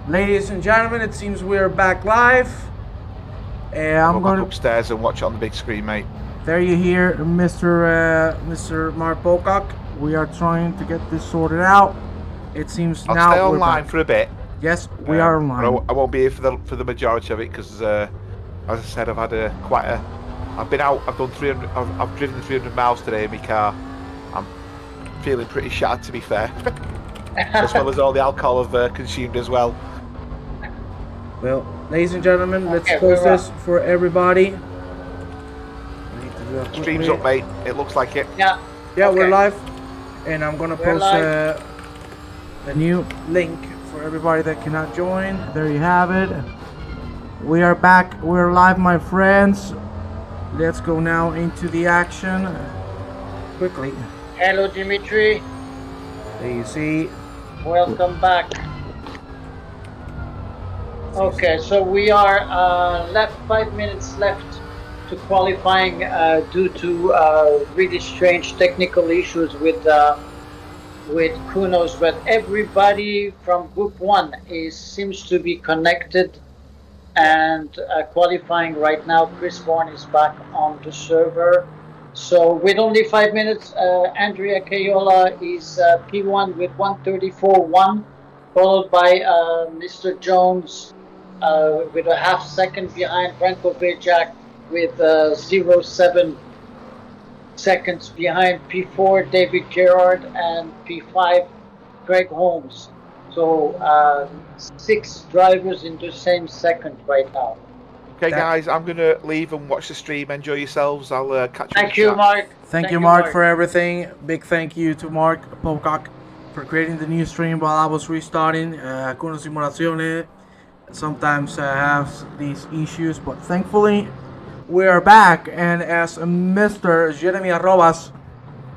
Ladies and gentlemen, it seems we're back live. I'm Go going back upstairs and watch it on the big screen, mate. There you hear Mr. Mark Pocock. We are trying to get this sorted out. It seems I'll now stay we're online back. for a bit. Yes, we are But online. I won't be here for the majority of it because, as I said, I've had I've been out. I've done 300. I've driven 300 miles today in my car. I'm feeling pretty shattered, to be fair, as well as all the alcohol I've consumed as well. Well, ladies and gentlemen, let's Okay, post we're this for everybody. I need to do that Stream's quickly. up, mate. It looks like it. Yeah. Yeah, Okay. we're live, and I'm gonna We're post a new link for everybody that cannot join. There you have it. We are back. We're live, my friends. Let's go now into the action quickly. Hello, Dimitri. There you see. Welcome back. Okay, so we are left 5 minutes left to qualifying due to really strange technical issues with Kunos, but everybody from Group 1 seems to be connected and qualifying right now. Chris Bourne is back on the server. So with only 5 minutes, Andrea Cayola is P1 with 134.1, followed by Mr. Jones with a half second behind, Branko Vejak with 0.7 seconds behind, P4 David Gerard, and P5 Greg Holmes. So 6 drivers in the same second right now. Okay, guys, I'm gonna leave and watch the stream. Enjoy yourselves. I'll catch you. Thank you, Mark. Thank you, Mark, for everything. Big thank you to Mark Pocock for creating the new stream while I was restarting. Kuno Simulazione sometimes have these issues, but thankfully we are back. And as Mr. Jeremy Arrobas,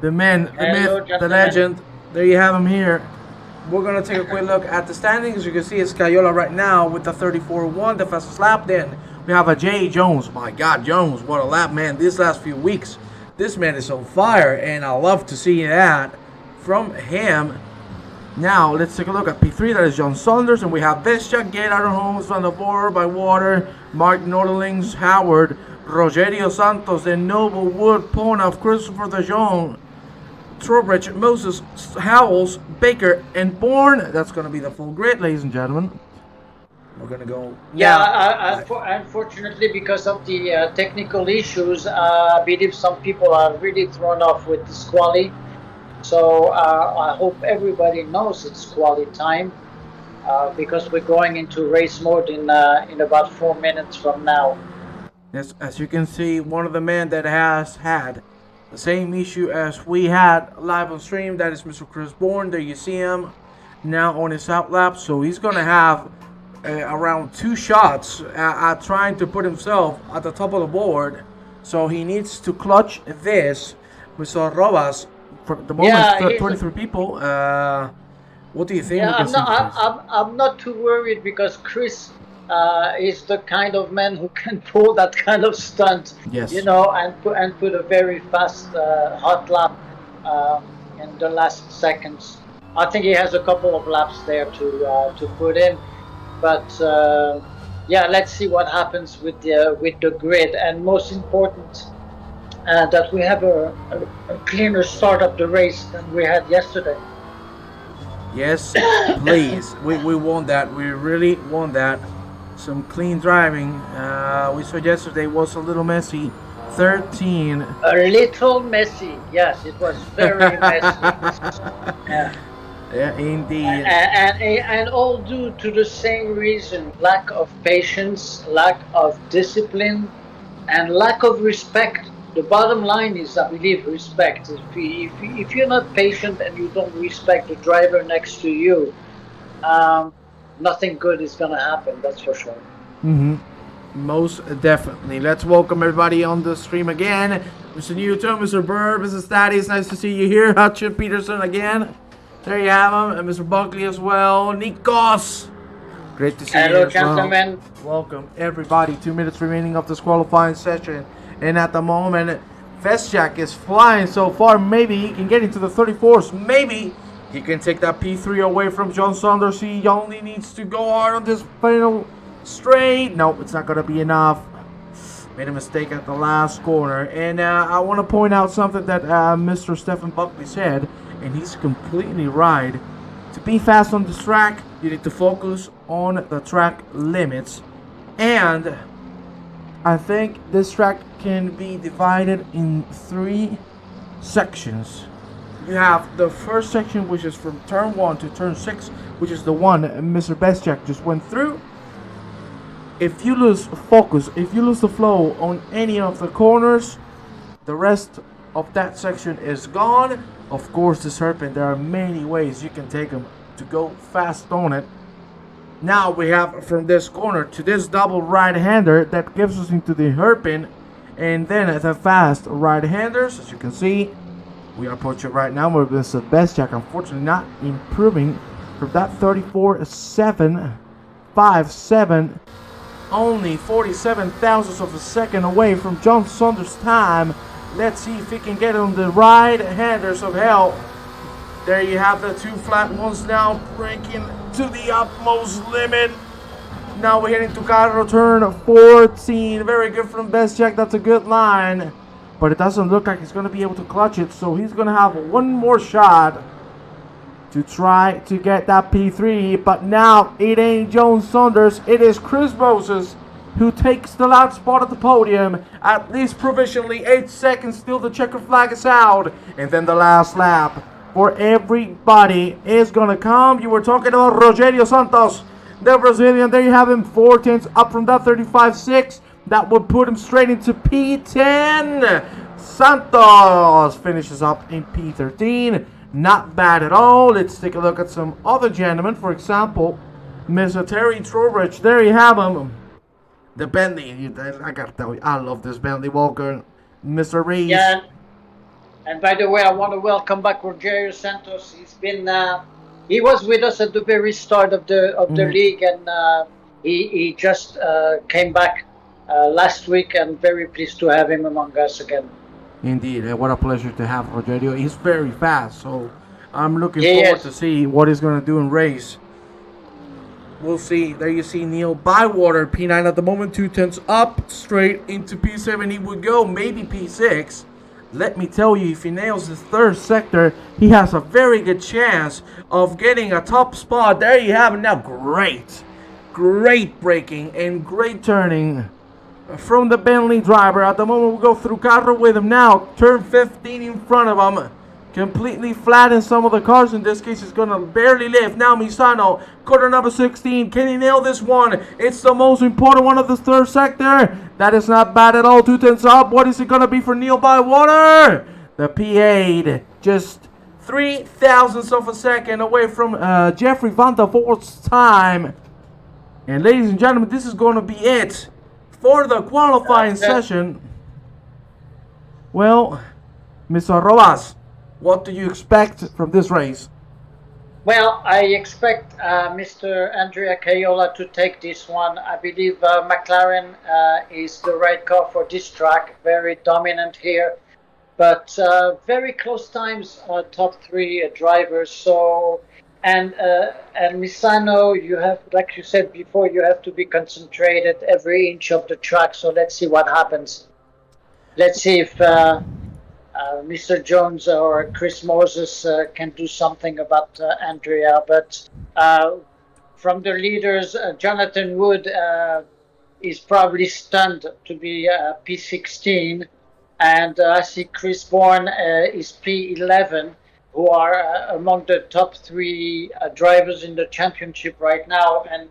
the man, the myth, the legend, there you have him here. We're gonna take a quick look at the standings. You can see it's Cayola right now with the 34.1, the fastest lap. Then we have a Jay Jones. My God, Jones, what a lap, man! These last few weeks, this man is on fire, and I love to see that from him. Now let's take a look at P3. That is John Saunders, and we have Vescha, Gate, Aaron Holmes, Van der Boer, by Water, Mark Norderlings, Howard, Rogerio Santos, and Noble Wood, Pona, Christopher DeJong, Trowbridge, Moses, Howells, Baker, and Bourne. That's going to be the full grid, ladies and gentlemen. We're going to go. Yeah, unfortunately, because of the technical issues, I believe some people are really thrown off with this quali. So I hope everybody knows it's quali time because we're going into race mode in about 4 minutes from now. Yes, as you can see, one of the men that has had the same issue as we had live on stream, that is Mr. Chris Bourne. There you see him now on his out lap. So he's going to have around 2 shots at trying to put himself at the top of the board. So he needs to clutch this. Mr. Robas, for the moment, 23 people. What do you think? Yeah, I'm not too worried because Chris is the kind of man who can pull that kind of stunt, yes, you know, and put a very fast hot lap in the last seconds. I think he has a couple of laps there to put in, but yeah, let's see what happens with the grid, and most important that we have a cleaner start of the race than we had yesterday. Yes, please. We want that. We really want that. Some clean driving. We saw yesterday was a little messy. 13. A little messy. Yes, it was very messy. Yeah. Yeah, indeed. And all due to the same reason: lack of patience, lack of discipline, and lack of respect. The bottom line is, I believe, respect. If you're not patient and you don't respect the driver next to you, nothing good is going to happen, that's for sure. Most definitely. Let's welcome everybody on the stream again. Mr. Newton, Mr. Burr, Mrs. Statty, it's nice to see you here. Hutchin Peterson again. There you have him. And Mr. Buckley as well. Nikos. Great to see you. Hello, gentlemen. Welcome, everybody. 2 minutes remaining of this qualifying session. And at the moment, Vesjak is flying so far. Maybe he can get into the 34s. Maybe He can take that P3 away from John Saunders. He only needs to go hard on this final straight. No, it's not going to be enough. Made a mistake at the last corner. And I want to point out something that Mr. Stephen Buckley said, and he's completely right. To be fast on this track, you need to focus on the track limits. And I think this track can be divided in 3 sections. You have the first section, which is from turn 1 to turn 6, which is the one Mr. Bestjak just went through. If you lose focus, if you lose the flow on any of the corners, the rest of that section is gone. Of course, this hairpin, there are many ways you can take them to go fast on it. Now we have from this corner to this double right-hander that gives us into the hairpin, and then the fast right-handers. As you can see, we are approaching right now with Mr. Bestjak, unfortunately not improving from that 34.757, only 47 thousandths of a second away from John Saunders' time. Let's see if he can get on the right-handers of hell. There you have the 2 flat ones now breaking to the utmost limit. Now we're heading to Carro turn 14. Very good from Bestjak. That's a good line. But it doesn't look like he's going to be able to clutch it. So he's going to have one more shot to try to get that P3. But now it ain't John Saunders. It is Chris Moses who takes the last spot at the podium. At least provisionally. 8 seconds still. The checker flag is out. And then the last lap for everybody is going to come. You were talking about Rogério Santos, the Brazilian. There you have him. 4 tenths up from that 35.6. That would put him straight into P10. Santos finishes up in P13. Not bad at all. Let's take a look at some other gentlemen. For example, Mr. Terry Trowbridge. There you have him. The Bentley. I gotta tell you, I love this Bentley Walker. Mr. Reese. Yeah. And by the way, I want to welcome back Rogério Santos. He's been, he was with us at the very start of the league, and he just came back last week, and very pleased to have him among us again. Indeed, what a pleasure to have Rogério. He's very fast, so I'm looking forward to see what he's going to do in race. We'll see. There you see Neil Bywater, P9 at the moment, 2 tenths up, straight into P7. He would go, maybe P6. Let me tell you, if he nails his 3rd sector, he has a very good chance of getting a top spot. There you have it now. Great braking and great turning from the Bentley driver. At the moment, we'll go through Carro with him now. Turn 15 in front of him. Completely flat in some of the cars. In this case, he's going to barely lift. Now Misano, quarter number 16. Can he nail this one? It's the most important one of the 3rd sector. That is not bad at all. 2 tenths up. What is it going to be for Neil Bywater? The P8. Just 3 thousandths of a second away from Jeffrey Van der Voort's time. And ladies and gentlemen, this is going to be it for the qualifying session. Well, Mr. Rojas, what do you expect from this race? Well, I expect Mr. Andrea Caiola to take this one. I believe McLaren is the right car for this track. Very dominant here, but very close times, top 3 drivers. So, and Misano, you have, like you said before, you have to be concentrated every inch of the track. So let's see what happens. Let's see if Mr. Jones or Chris Moses can do something about Andrea. But from the leaders, Jonathan Wood is probably stunned to be P16. And I see Chris Bourne is P11, who are among the top 3 drivers in the championship right now. And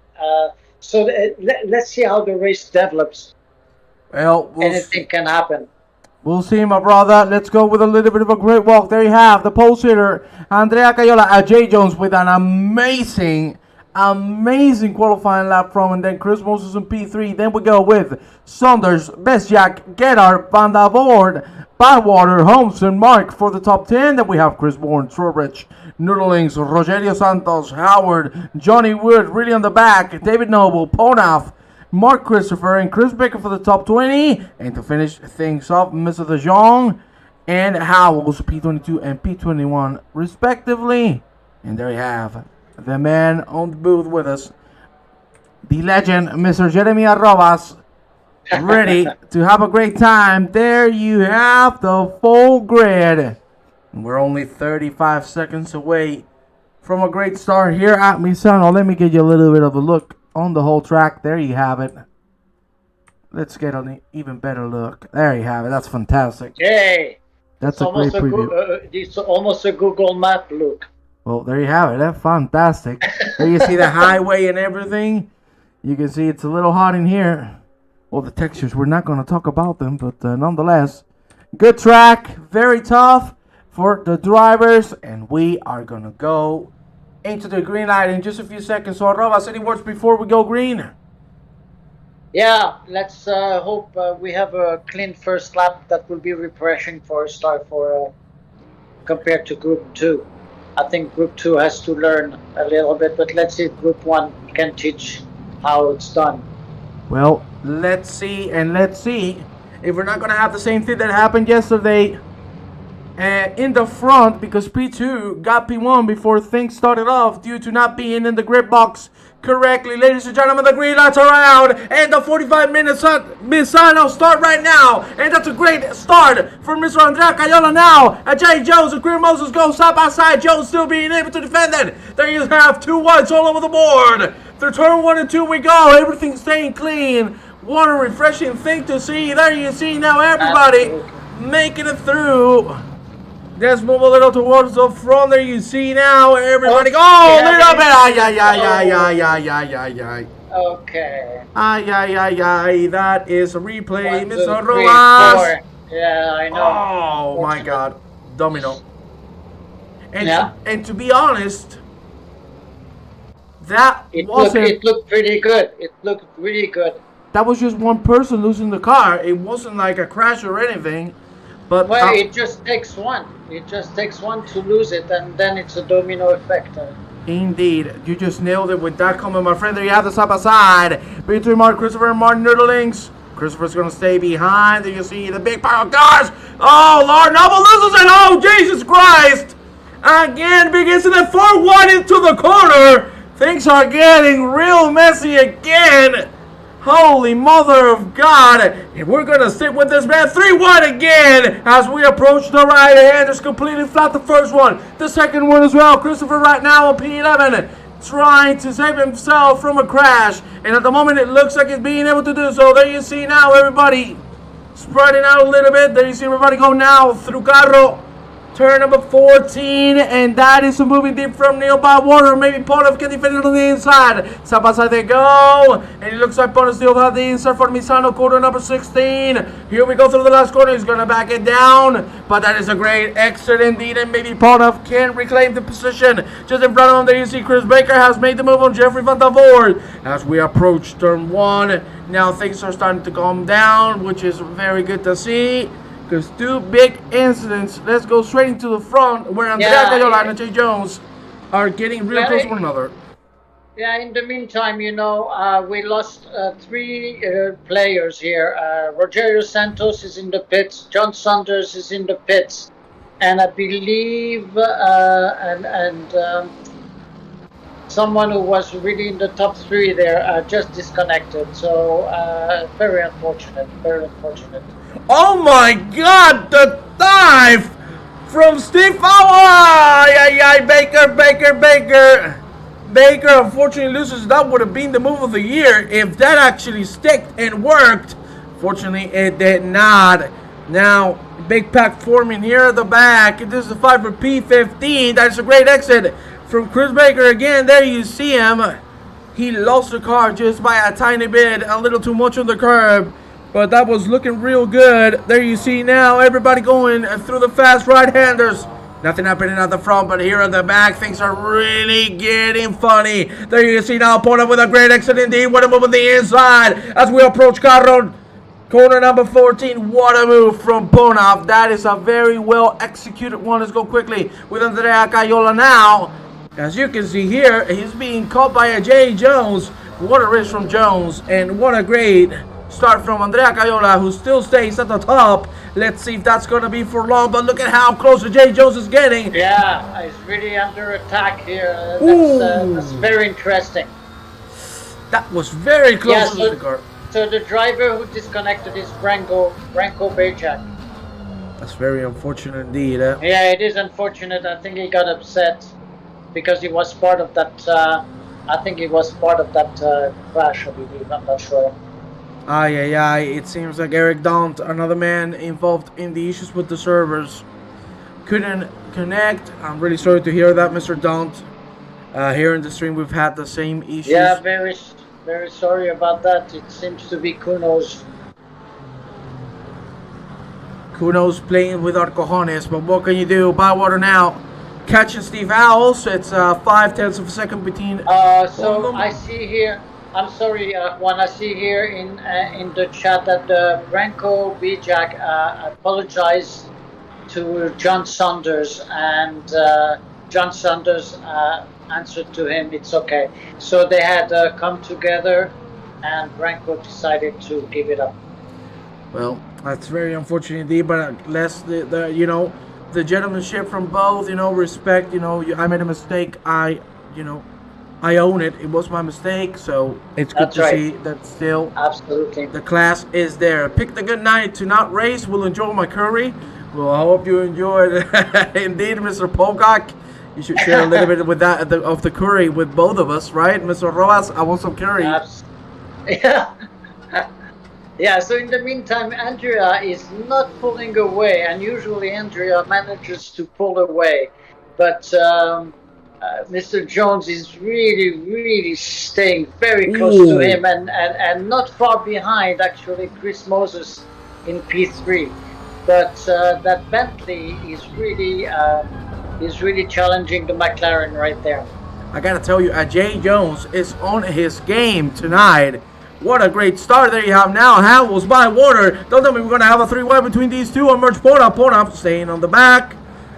so let's see how the race develops. Well, anything can happen. We'll see, my brother. Let's go with a little bit of a great walk. There you have the pole sitter, Andrea Caiola, Jay Jones with an amazing qualifying lap from, and then Chris Moses in P3. Then we go with Saunders, Bestjak, Gerhard, Van der Voort, Bywater, Holmes, and Mark for the top 10. Then we have Chris Bourne, Trowbridge, Noodlings, Rogério Santos, Howard, Johnny Wood, really on the back, David Noble, Ponaf, Mark Christopher, and Chris Baker for the top 20. And to finish things off, Mr. DeJong and Howells, P22 and P21 respectively. And there you have the man on the booth with us, the legend, Mr. Jeremy Arrobas, ready to have a great time. There you have the full grid. We're only 35 seconds away from a great start here at Misano. Let me give you a little bit of a look on the whole track. There you have it. Let's get an even better look. There you have it. That's fantastic. Yay! That's a great preview. It's almost a Google Map look. Well, there you have it. That's fantastic. There you see the highway and everything. You can see it's a little hot in here. Well, the textures, we're not going to talk about them, but nonetheless, good track, very tough for the drivers, and we are going to go into the green light in just a few seconds. So, Arrobas, any words before we go green? Yeah, let's hope we have a clean first lap that will be refreshing for a start for compared to Group 2. I think Group 2 has to learn a little bit, but let's see if Group 1 can teach how it's done. Well, let's see, and let's see if we're not going to have the same thing that happened yesterday in the front, because P2 got P1 before things started off due to not being in the grid box correctly. Ladies and gentlemen, the green lights are out, and the 45 minutes Misano start right now, and that's a great start for Mr. Andrea Cayola now. And Jay Jones and Greer Moses go side by side. Jones still being able to defend it. There you have 2 whites all over the board. Through turn 1 and 2 we go. Everything staying clean. What a refreshing thing to see. There you see now everybody making it through. Let's move a little towards the front. There you see now everybody go a little bit. Ay. Okay. Ay. That is a replay. 1, 2, Mr. 3, Rojas. 4. Yeah, I know. Oh my God. Domino. And, Yeah. and to be honest, that It wasn't. looked pretty good. It looked really good. That was just one person losing the car. It wasn't like a crash or anything. But Well, it just takes one. It just takes one to lose it, and then it's a domino effect. Indeed, you just nailed it with that comment, my friend. There you have the side by side between Mark Christopher and Martin Nerdlings. Christopher's gonna stay behind. There you see the big pile of cars. Oh Lord, Noble loses it. Oh Jesus Christ! Again, big incident. 4-1 into the corner. Things are getting real messy again. Holy mother of God. And we're going to stick with this man. 3-1 again as we approach the right-handers. Completely flat the first one. The second one as well. Christopher right now on P11 trying to save himself from a crash. And at the moment it looks like he's being able to do so. There you see now everybody spreading out a little bit. There you see everybody go now through Carro. Turn number 14, and that is a moving deep from nearby water. Maybe Ponov can defend it on the inside. Side by side they go, and it looks like Ponov still has the inside for Misano, quarter number 16. Here we go through the last corner. He's going to back it down, but that is a great exit indeed, and maybe Ponov can reclaim the position. Just in front of him, there you see Chris Baker has made the move on Jeffrey Van der Voort. As we approach turn 1, now things are starting to calm down, which is very good to see. Because 2 big incidents. Let's go straight into the front where Andrea Cayola and Jay Jones are getting real close to one another. Yeah, in the meantime, we lost 3 players here. Rogerio Santos is in the pits. John Saunders is in the pits. And I believe someone who was really in the top 3 there just disconnected. So very unfortunate. Very unfortunate. Oh my God, the dive from Steve Baker unfortunately loses. That would have been the move of the year if that actually sticked and worked. Fortunately, it did not. Now, big pack forming here at the back. This is a 5 for P15. That's a great exit from Chris Baker again. There you see him. He lost the car just by a tiny bit, a little too much on the curb. But that was looking real good. There you see now everybody going through the fast right-handers. Nothing happening at the front, but here at the back, things are really getting funny. There you see now Ponov with a great exit indeed. What a move on the inside as we approach Carro. Corner number 14. What a move from Ponov. That is a very well executed one. Let's go quickly with Andrea Cayola now. As you can see here, he's being caught by a Jay Jones. What a race from Jones, and what a great start from Andrea Cayola, who still stays at the top Let's see if that's going to be for long. But look at how close Jay Jones is getting. Yeah, he's really under attack here. That's Ooh. very interesting. That was very close Yeah, to the car. so the driver who disconnected is Branko Bajak. That's very unfortunate indeed. Yeah, it is unfortunate. I think he got upset because he was part of that. I think he was part of that crash, I believe. I'm not sure. Aye. It seems like Eric Daunt, another man involved in the issues with the servers, couldn't connect. I'm really sorry to hear that, Mr. Daunt. Here in the stream, we've had the same issues. Yeah, very sorry about that. It seems to be Kuno's. Kuno's playing with our cojones, but what can you do? Bywater now catching Steve Owls. It's 0.5 of a second between. So I see here. I'm sorry, Juan. I see here in the chat that Branko Bijak apologized to John Saunders, and John Saunders answered to him, "It's okay." So they had come together, and Branko decided to give it up. Well, that's very unfortunate indeed, but unless the gentlemanship from both, respect, I made a mistake. I own it. It was my mistake, so it's good to see that still. Absolutely. The class is there. Pick the good night to not race. We'll enjoy my curry. Well, I hope you enjoyed indeed, Mr. Pocock. You should share a little bit with that of the curry with both of us, right, Mr. Rojas? I want some curry. Yeah. Yeah, so in the meantime, Andrea is not pulling away, and usually Andrea manages to pull away. But Mr. Jones is really staying very close to him, and not far behind, actually, Chris Moses in P3. But that Bentley is really challenging the McLaren right there. I gotta tell you, Jay Jones is on his game tonight. What a great start there you have now. Howells by Water. Don't tell me we're going to have a three-way between these two. Emerge Pona staying on the back.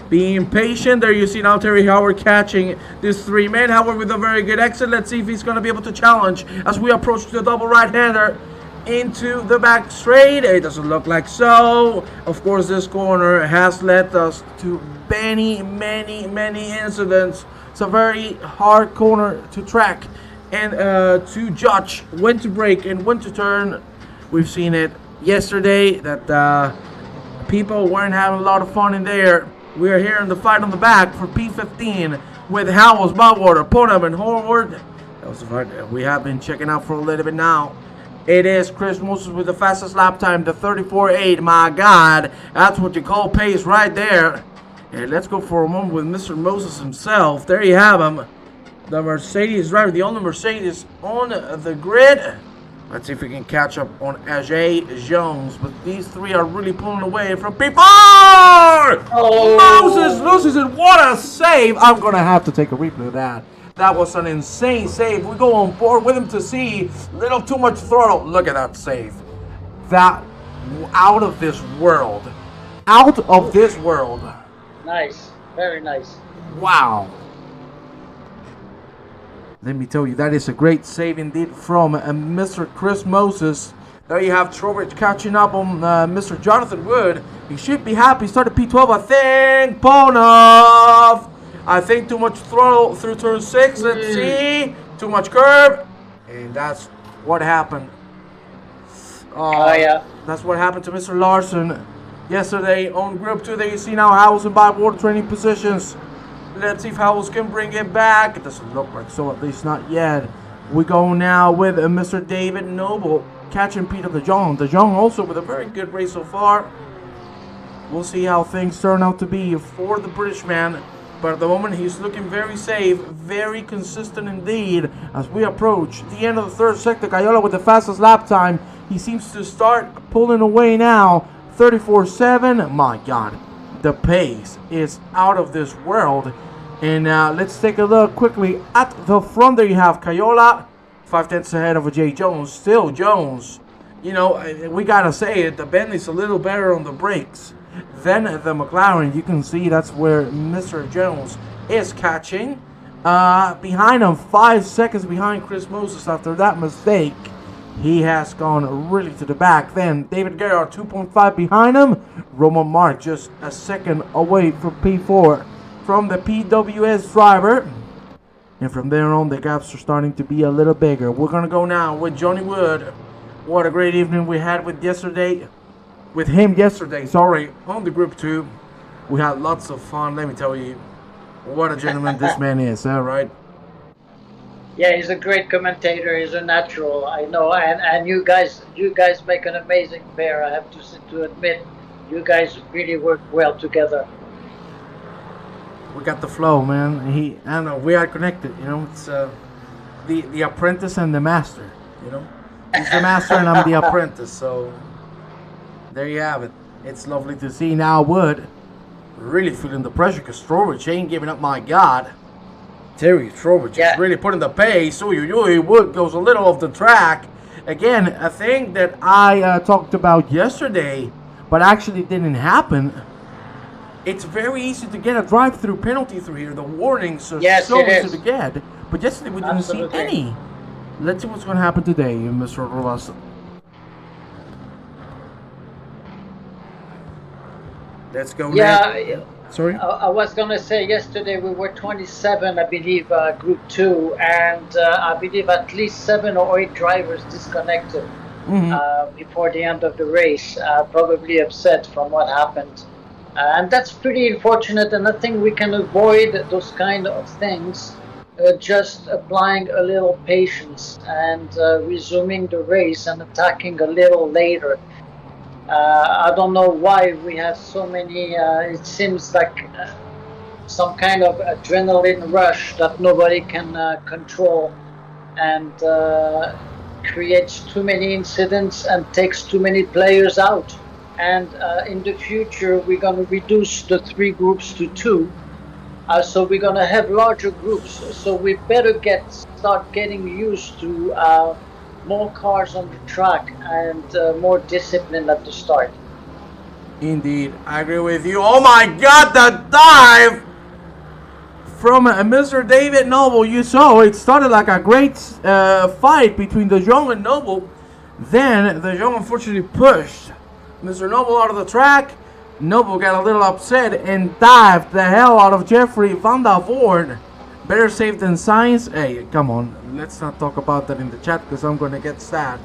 Being patient. There you see now Terry Howard catching this three men. Howard with a very good exit. Let's see if he's going to be able to challenge as we approach the double right-hander into the back straight. It doesn't look like so. Of course, this corner has led us to many incidents. It's a very hard corner to track and to judge when to brake and when to turn. We've seen it yesterday that people weren't having a lot of fun in there. We are here in the fight on the back for P15 with Howells, Bywater, Ponham, and Horward. That was the fight that we have been checking out for a little bit now. It is Chris Moses with the fastest lap time, the 34.8. My God, that's what you call pace right there. And let's go for a moment with Mr. Moses himself. There you have him. The Mercedes driver, the only Mercedes on the grid. Let's see if we can catch up on Ajay Jones. But these three are really pulling away from P4! Oh. Moses loses it. What a save. I'm going to have to take a replay of that. That was an insane save. We go on board with him to see. Little too much throttle. Look at that save. That out of this world. Out of this world. Nice. Very nice. Wow. Let me tell you, that is a great save indeed from Mr. Chris Moses. There you have Trowbridge catching up on Mr. Jonathan Wood. He should be happy. Started P12, I think. Ponov. I think too much throttle through turn 6. Let's see. Too much curve. And that's what happened. Yeah. That's what happened to Mr. Larson yesterday on Group 2. There you see now Howells in Bywater training positions. Let's see if Howells can bring it back. It doesn't look like so, at least not yet. We go now with Mr. David Noble catching Peter DeJong. DeJong also with a very good race so far. We'll see how things turn out to be for the British man. But at the moment, he's looking very safe, very consistent indeed. As we approach the end of the third sector, Cayola with the fastest lap time. He seems to start pulling away now. 34.7. My God. The pace is out of this world. And let's take a look quickly at the front. There you have Cayola, 5/10 ahead of Jay Jones. Still Jones. You know, we gotta say it. The Bentley's a little better on the brakes than the McLaren. You can see that's where Mr. Jones is catching. Behind him, 5 seconds behind Chris Moses after that mistake. He has gone really to the back. Then David Gerhardt 2.5 behind him. Roman Mark just a second away from P4 from the PWS driver. And from there on, the gaps are starting to be a little bigger. We're going to go now with Johnny Wood. What a great evening we had with him yesterday, on the Group 2. We had lots of fun, let me tell you. What a gentleman this man is, right? Yeah, he's a great commentator. He's a natural, I know. And you guys make an amazing pair. I have to admit, you guys really work well together. We got the flow, man. I know we are connected. It's the apprentice and the master. He's the master and I'm the apprentice. So there you have it. It's lovely to see now. Wood really feeling the pressure because Strobridge ain't giving up. My God, Terry Strobridge is really putting the pace. Wood goes a little off the track again. A thing that I talked about yesterday, but actually didn't happen. It's very easy to get a drive-through penalty through here. The warnings are so easy to get. But yesterday we didn't see any. Let's see what's going to happen today, Mr. Rolas. Let's go. Yeah. Sorry? I was going to say yesterday we were 27, I believe, Group 2. And I believe at least 7 or 8 drivers disconnected before the end of the race. Probably upset from what happened. And that's pretty unfortunate, and I think we can avoid those kind of things just applying a little patience and resuming the race and attacking a little later. I don't know why we have so many, it seems like some kind of adrenaline rush that nobody can control, and creates too many incidents and takes too many players out. And in the future, we're going to reduce the 3 groups to 2. So we're going to have larger groups. So we better start getting used to more cars on the track and more discipline at the start. Indeed, I agree with you. Oh my God, the dive from Mr. David Noble. You saw it started like a great fight between De Jong and Noble. Then De Jong unfortunately pushed Mr. Noble out of the track. Noble got a little upset and dived the hell out of Jeffrey van der Voort. Better safe than science. Hey, come on. Let's not talk about that in the chat because I'm going to get sad.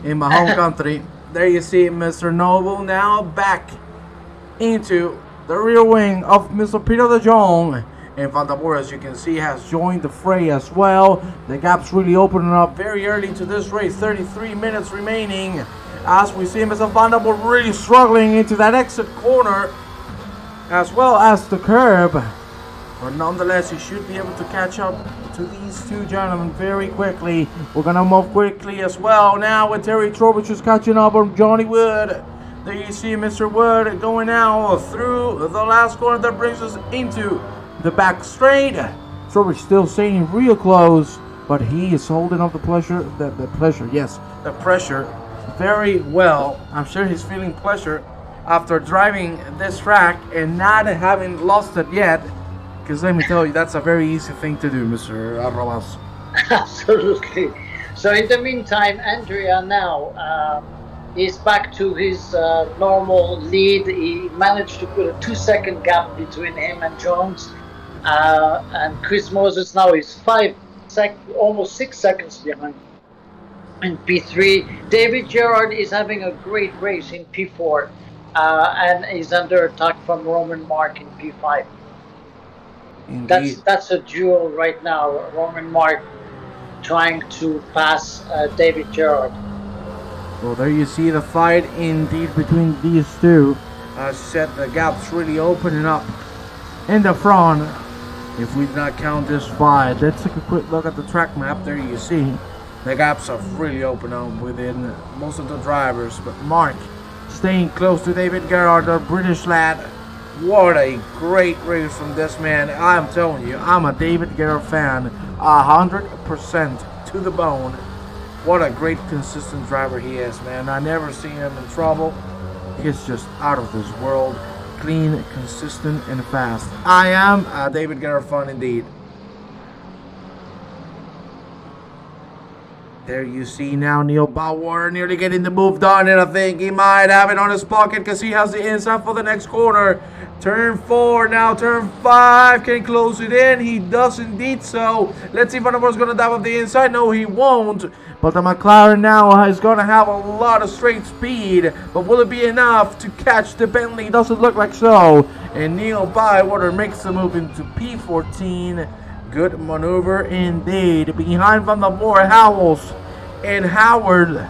In my home country. There you see Mr. Noble now back into the rear wing of Mr. Peter De Jong. And Van der Voort, as you can see, has joined the fray as well. The gap's really opening up very early to this race. 33 minutes remaining. As we see Mr. Van der Voort really struggling into that exit corner as well as the curb. But nonetheless, he should be able to catch up to these two gentlemen very quickly. We're going to move quickly as well now with Terry Trowbridge just catching up on Johnny Wood. There you see Mr. Wood going now through the last corner that brings us into the back straight. Trowbridge still staying real close, but he is holding up the pressure very well. I'm sure he's feeling pleasure after driving this track and not having lost it yet. Because let me tell you, that's a very easy thing to do, Mr. Arrolas. Absolutely. So in the meantime, Andrea now is back to his normal lead. He managed to put a 2-second gap between him and Jones. And Chris Moses now is almost 6 seconds behind in P3. David Gerard is having a great race in P4 and is under attack from Roman Mark in P5. Indeed. That's a duel right now. Roman Mark trying to pass David Gerard. Well, there you see the fight indeed between these two. As I said, the gap's really opening up in the front. If we did not count this fight, let's take a quick look at the track map. There you see the gaps have really opened up within most of the drivers. But Mark staying close to David Gerard, the British lad. What a great race from this man. I'm telling you, I'm a David Gerard fan. 100% to the bone. What a great consistent driver he is, man. I never seen him in trouble. He's just out of this world. Clean, consistent, and fast. I am a David Gerard fan indeed. There you see now Neil Bauer nearly getting the move done, and I think he might have it on his pocket because he has the inside for the next corner. Turn 4, now turn 5, can he close it in? He does indeed so. Let's see if Van der Voort's going to dive up the inside. No, he won't. But the McLaren now is going to have a lot of straight speed. But will it be enough to catch the Bentley? Doesn't look like so. And Neil Bywater makes the move into P14. Good maneuver indeed. Behind Van der Voort, Howells and Howard.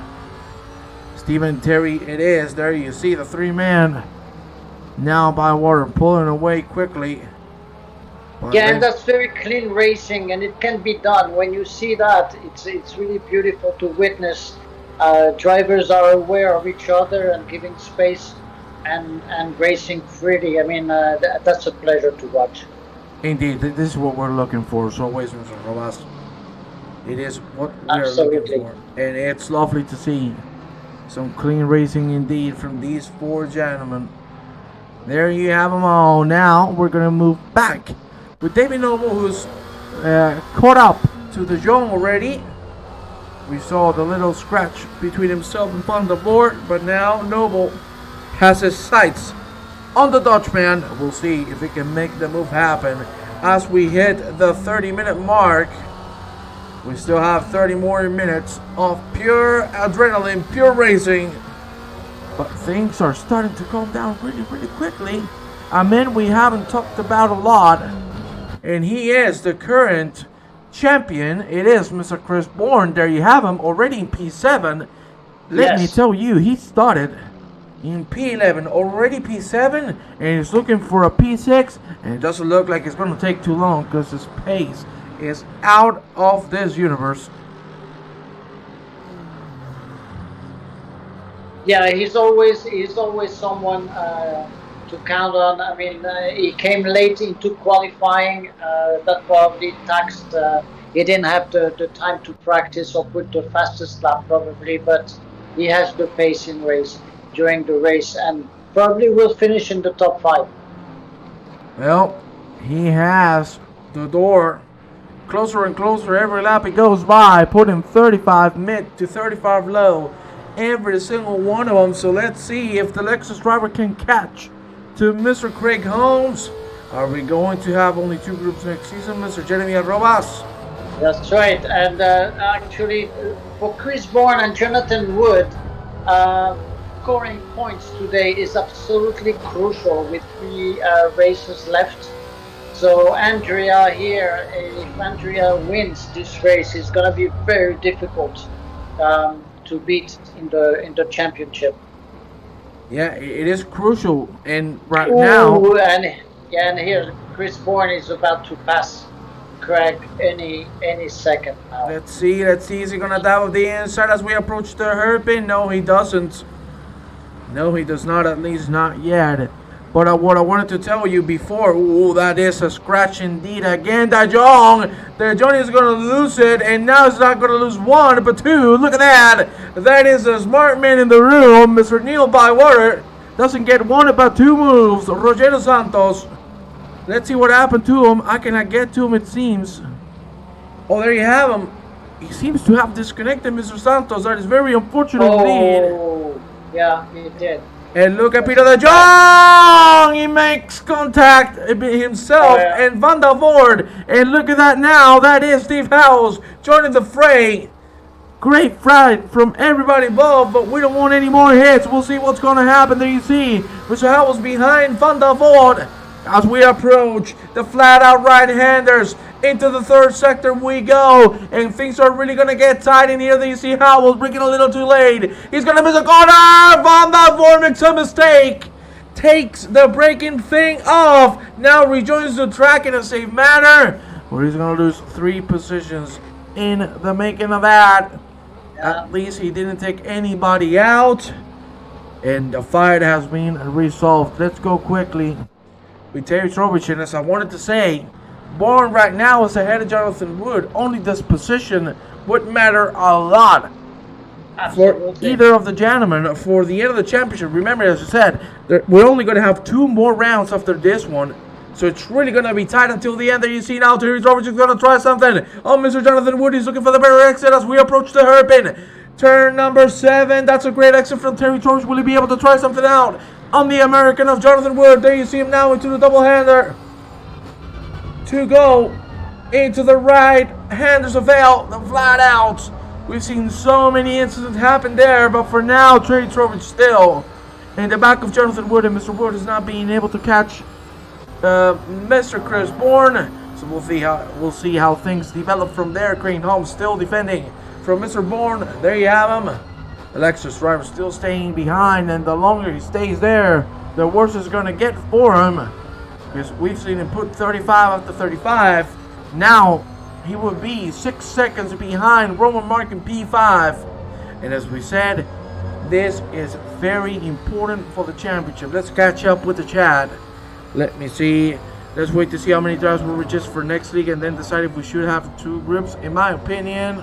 Stephen Terry it is. There you see the 3-man. Now Bywater pulling away quickly. But Yeah, and that's very clean racing, and it can be done. When you see that, it's really beautiful to witness. Drivers are aware of each other and giving space and racing freely. I mean, that's a pleasure to watch. Indeed, this is what we're looking for. So always, Mr. Robas. It is what we're Absolutely. looking for. And it's lovely to see some clean racing indeed from these 4 gentlemen. There you have them all. Now we're going to move back with David Noble, who's caught up to the Jean already. We saw the little scratch between himself and Van der Voort, but now Noble has his sights on the Dutchman. We'll see if he can make the move happen as we hit the 30-minute mark. We still have 30 more minutes of pure adrenaline, pure racing. But things are starting to calm down really, really quickly. A man we haven't talked about a lot, and he is the current champion. It is Mr. Chris Bourne. There you have him, already in P7. Let me tell you, he started in P11, already P7, and he's looking for a P6, and it doesn't look like it's going to take too long because his pace is out of this universe. Yeah, he's always someone to count on. I mean, he came late into qualifying. That probably taxed. He didn't have the time to practice or put the fastest lap probably, but he has the pace in race during the race and probably will finish in the top 5. Well, he has the door closer and closer every lap he goes by, putting 35 mid to 35 low every single one of them. So let's see if the Lexus driver can catch to Mr. Craig Holmes. Are we going to have only 2 groups next season, Mr. Jeremy Arrobas? That's right. And actually, for Chris Bourne and Jonathan Wood, scoring points today is absolutely crucial with 3 races left. So Andrea here, if Andrea wins this race, is going to be very difficult to beat in the championship. Yeah, it is crucial, and now. And here Chris Bourne is about to pass Craig any second now. Let's see. Is he gonna dive off the inside as we approach the hairpin? No, he doesn't. No, he does not. At least not yet. But what I wanted to tell you before, that is a scratch indeed again. De Jong is going to lose it, and now he's not going to lose 1, but 2. Look at that. That is a smart man in the room. Mr. Neil Bywater doesn't get 1, but 2 moves. Rogero Santos. Let's see what happened to him. I cannot get to him, it seems. Oh, there you have him. He seems to have disconnected Mr. Santos. That is very unfortunate indeed. Oh, yeah, he did. And look at Peter De Jong! He makes contact himself and Van der Voort. And look at that now. That is Steve Howells joining the fray. Great fight from everybody involved, but we don't want any more hits. We'll see what's going to happen. There you see Mr. Howells behind Van der Voort. As we approach the flat-out right-handers, into the 3rd sector we go, and things are really going to get tight in here. There you see Howells breaking a little too late. He's going to miss a corner. Van der Voort makes a mistake. Takes the braking thing off. Now rejoins the track in a safe manner, where he's going to lose 3 positions in the making of that. At least he didn't take anybody out, and the fight has been resolved. Let's go quickly with Terry Trowbridge, and as I wanted to say, Bourne right now is ahead of Jonathan Wood. Only this position would matter a lot for either of the gentlemen for the end of the championship. Remember, as I said, we're only going to have 2 more rounds after this one. So it's really going to be tight until the end. There you see now Terry Trowbridge is going to try something. Oh, Mr. Jonathan Wood is looking for the better exit as we approach the hairpin. Turn number 7. That's a great exit from Terry Trowbridge. Will he be able to try something out on the American of Jonathan Wood? There you see him now into the double-hander. To go into the right-handers avail, the flat out. We've seen so many incidents happen there, but for now, Terry Trowbridge still in the back of Jonathan Wood, and Mr. Wood is not being able to catch Mr. Chris Bourne. So we'll see how things develop from there. Crane Holmes still defending from Mr. Bourne. There you have him. Alexis Driver still staying behind, and the longer he stays there, the worse it's going to get for him. Because we've seen him put 35 after 35. Now he will be 6 seconds behind Roman Mark in P5. And as we said, this is very important for the championship. Let's catch up with the chat. Let me see. Let's wait to see how many drives we'll register for next league and then decide if we should have 2 groups. In my opinion,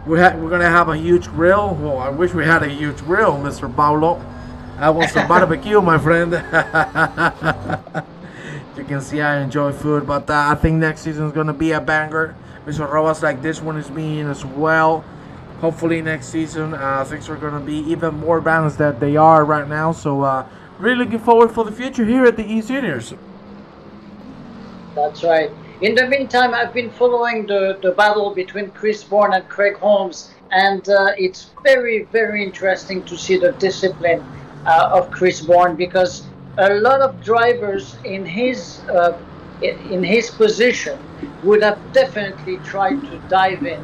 we're going to have a huge grill. Well, I wish we had a huge grill, Mr. Paulo. I want some barbecue, my friend. You can see I enjoy food, but I think next season is going to be a banger. Mr. Rojas, like this one is being as well. Hopefully next season things are going to be even more balanced than they are right now. So really looking forward for the future here at the eSeniors. That's right. In the meantime, I've been following the battle between Chris Bourne and Craig Holmes, and it's very, very interesting to see the discipline of Chris Bourne, because a lot of drivers in his position would have definitely tried to dive in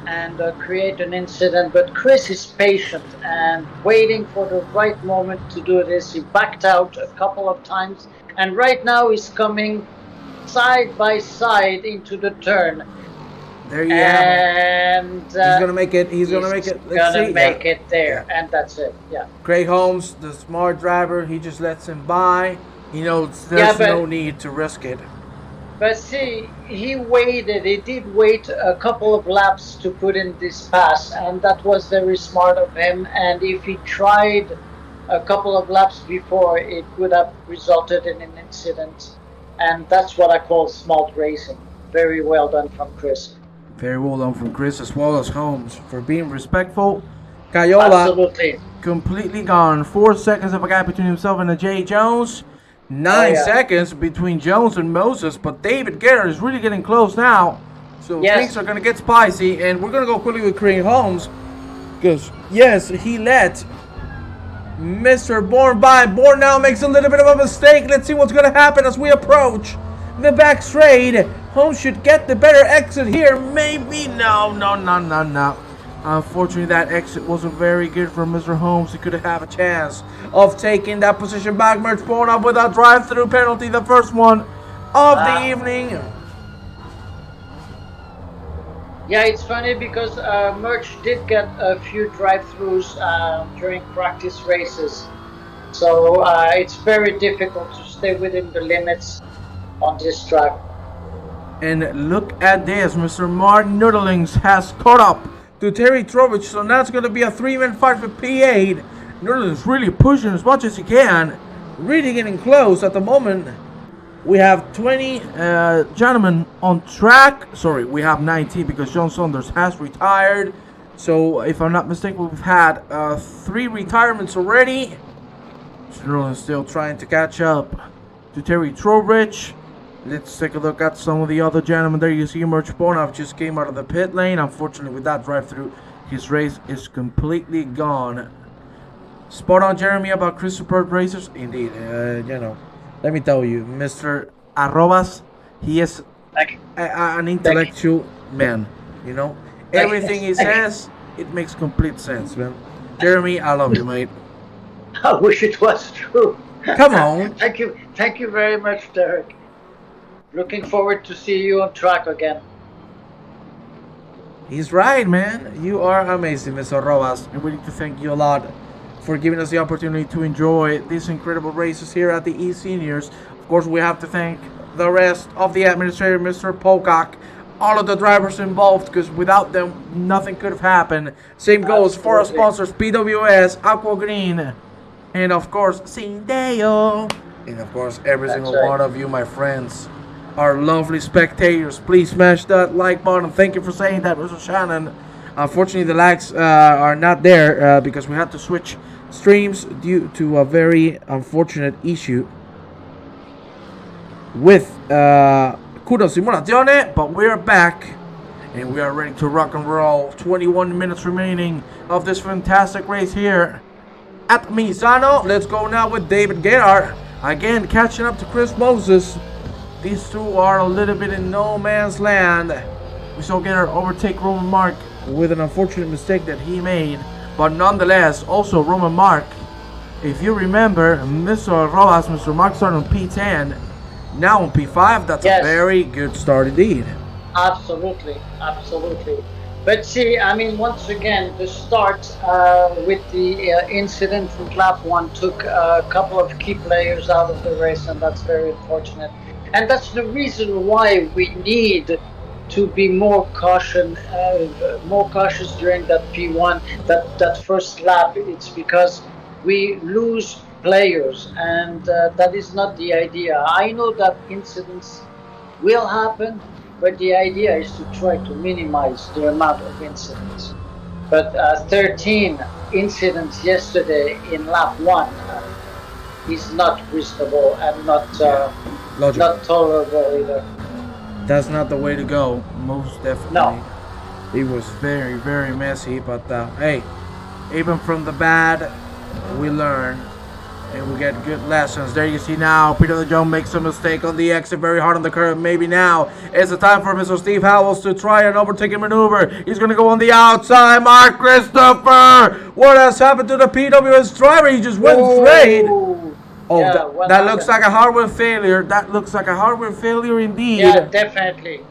and create an incident, but Chris is patient and waiting for the right moment to do this. He backed out a couple of times, and right now he's coming side by side into the turn. There you have it. And he's gonna make it. He's gonna make it. Let's see. Make it there, and that's it. Yeah. Craig Holmes, the smart driver, he just lets him by. You know, there's no need to risk it. But see, he waited. He did wait a couple of laps to put in this pass, and that was very smart of him. And if he tried a couple of laps before, it would have resulted in an incident. And that's what I call smart racing. Very well done from Chris. Very well done from Chris as well as Holmes for being respectful. Cayola, absolutely, completely gone. 4 seconds of a gap between himself and Jay Jones. 9 seconds between Jones and Moses. But David Guerra is really getting close now. So things are going to get spicy. And we're going to go quickly with Craig Holmes. Because, yes, he let Mr. Bourne by. Bourne now makes a little bit of a mistake. Let's see what's going to happen as we approach the back straight. Holmes should get the better exit here. Maybe. No. Unfortunately, that exit wasn't very good for Mr. Holmes. He could have a chance of taking that position back. Merch pulling up with a drive-through penalty. The first one of the evening. Yeah, it's funny because Merch did get a few drive-throughs during practice races. So it's very difficult to stay within the limits on this track. And look at this, Mr. Martin Nudelings has caught up to Terry Trowbridge, so now it's going to be a 3-man fight for P8. Nudelings really pushing as much as he can, really getting close at the moment. We have 20 gentlemen on track. Sorry, we have 19 because John Saunders has retired. So if I'm not mistaken, we've had 3 retirements already. Nudelings still trying to catch up to Terry Trowbridge. Let's take a look at some of the other gentlemen. There you see Merch Bonaf just came out of the pit lane. Unfortunately, with that drive-through, his race is completely gone. Spot on, Jeremy, about Chris Support Racers. Indeed, you know, let me tell you, Mr. Arrobas, he is an intellectual man. You know, everything he says, it makes complete sense, man. Jeremy, I love you, mate. I wish it was true. Come on. Thank you very much, Derek. Looking forward to see you on track again. He's right, man. You are amazing, Mr. Rojas. I would like to thank you a lot for giving us the opportunity to enjoy these incredible races here at the eSeniors. Of course, we have to thank the rest of the administrator, Mr. Pocock, all of the drivers involved, because without them, nothing could have happened. Same goes for our sponsors, PWS, Aqua Green, and of course, Sindeo. And of course, every That's single right. one of you, my friends, our lovely spectators, please smash that like button. Thank you for saying that, Mr. Shannon. Unfortunately, the likes are not there because we had to switch streams due to a very unfortunate issue with Kudo Simulazione, but we're back and we are ready to rock and roll. 21 minutes remaining of this fantastic race here at Misano. Let's go now with David Gerhardt. Again, catching up to Chris Moses. These two are a little bit in no man's land. We saw Gerhardt overtake Roman Mark with an unfortunate mistake that he made. But nonetheless, also Roman Mark, if you remember, Mr. Rojas, Mr. Mark started on P10, now on P5. That's Yes. a very good start indeed. Absolutely, absolutely. But see, I mean, once again, the start with the incident in lap one took a couple of key players out of the race, and that's very unfortunate. And that's the reason why we need to be more cautious during that P1, that first lap. It's because we lose players, and that is not the idea. I know that incidents will happen, but the idea is to try to minimize the amount of incidents. But 13 incidents yesterday in lap one is not reasonable and not tolerable either. That's not the way to go, most definitely. No. It was very, very messy, but hey, even from the bad, we learn and we get good lessons. There you see now, Peter the Jong makes a mistake on the exit, very hard on the curve. Maybe now is the time for Mr. Steve Howells to try an overtaking maneuver. He's going to go on the outside. Mark Christopher! What has happened to the PWS driver? He just went straight. Oh, Yeah, that looks like a hardware failure. That looks like a hardware failure indeed. Yeah, definitely.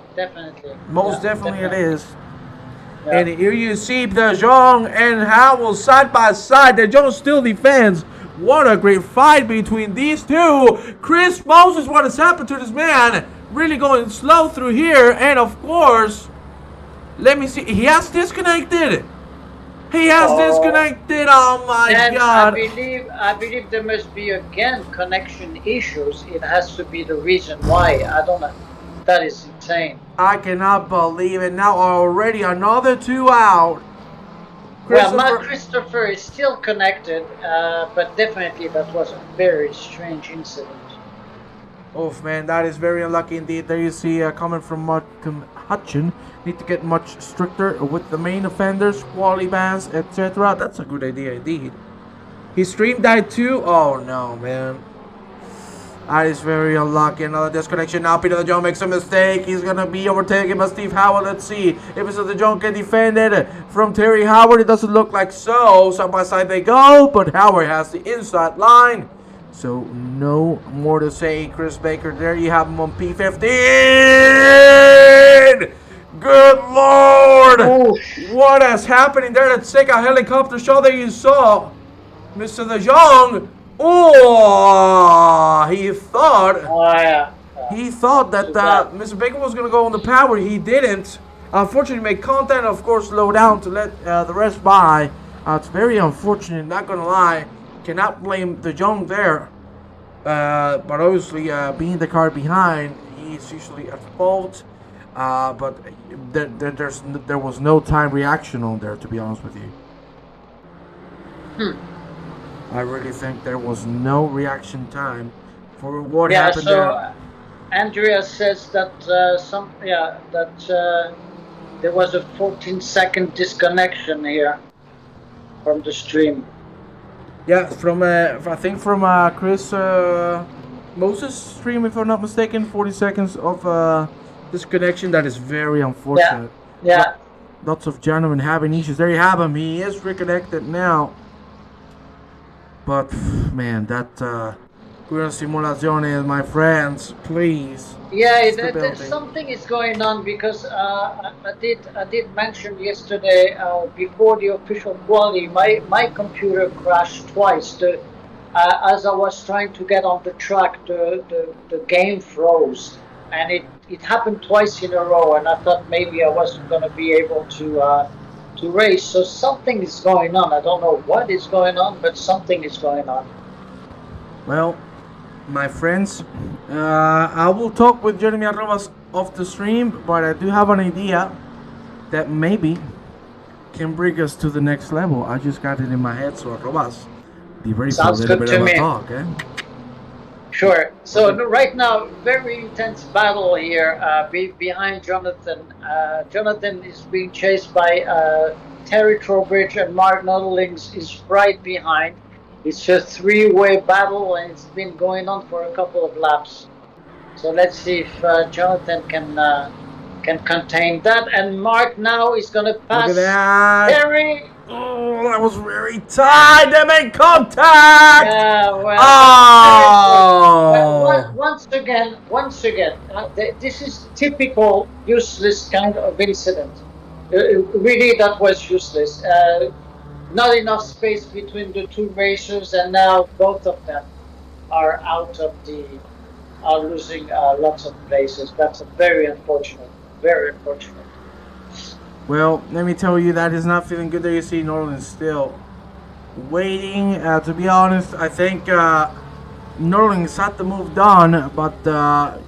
Most Yeah, definitely it is. Yeah. And here you see De Jong and Howells side by side. De Jong still defends. What a great fight between these two. Chris Moses, what has happened to this man? Really going slow through here. And of course, let me see. He has disconnected. He has disconnected. Oh my And God. I believe there must be again connection issues. It has to be the reason why. I don't know. That is insane. I cannot believe it. Now already another two out. Well, Mark Christopher is still connected, but definitely that was a very strange incident. Oof, man, that is very unlucky indeed. There you see a comment from Markham Hutchin. Need to get much stricter with the main offenders, quality bans, etc. That's a good idea indeed. His stream died too? Oh no, man. That is very unlucky. Another disconnection now. Peter the Jong makes a mistake. He's going to be overtaken by Steve Howard. Let's see if Mr. the Jong can defend it from Terry Howard. It doesn't look like so. Side by side they go, but Howard has the inside line. So no more to say. Chris Baker, there you have him on P15. Good Lord. What is happening there? Let's take a helicopter shot that you saw. Mr. the Jong. Oh, he thought that Mr. Baker was going to go on the power. He didn't. Unfortunately, make contact, of course, slow down to let the rest by. It's very unfortunate, not going to lie. Cannot blame the Jong there. But obviously, being the car behind, he's usually at fault. But there was no time reaction on there, to be honest with you. I really think there was no reaction time for what happened there. Andrea says that there was a 14-second disconnection here from the stream. Yeah, from I think from Chris Moses' stream, if I'm not mistaken, 40 seconds of disconnection. That is very unfortunate. Yeah. Lots of gentlemen having issues. There you have him. He is reconnected now. But man, that simulazione, my friends, please. Yeah, something is going on because I did mention yesterday before the official quality, my computer crashed twice. As I was trying to get on the track, the game froze, and it happened twice in a row. And I thought maybe I wasn't going to be able to race. So something is going on. I don't know what is going on, but something is going on. Well, my friends. I will talk with Jeremy Arrobas off the stream, but I do have an idea that maybe can bring us to the next level. I just got it in my head, so Arrobas, be ready for a Sounds little good bit to of a me. talk, eh? Sure. So right now, very intense battle here behind Jonathan. Jonathan is being chased by Terry Trowbridge, and Mark Nuttallings is right behind. It's a three-way battle, and it's been going on for a couple of laps. So let's see if Jonathan can contain that. And Mark now is going to pass Look at that. Terry. Oh, that was very tight. They made contact. Well, once again, this is typical useless kind of incident. Really, that was useless. Not enough space between the two racers, and now both of them are are losing lots of places. That's very unfortunate. Very unfortunate. Well, let me tell you, that is not feeling good that you see Norland still waiting. To be honest, I think Norling's had the move done, but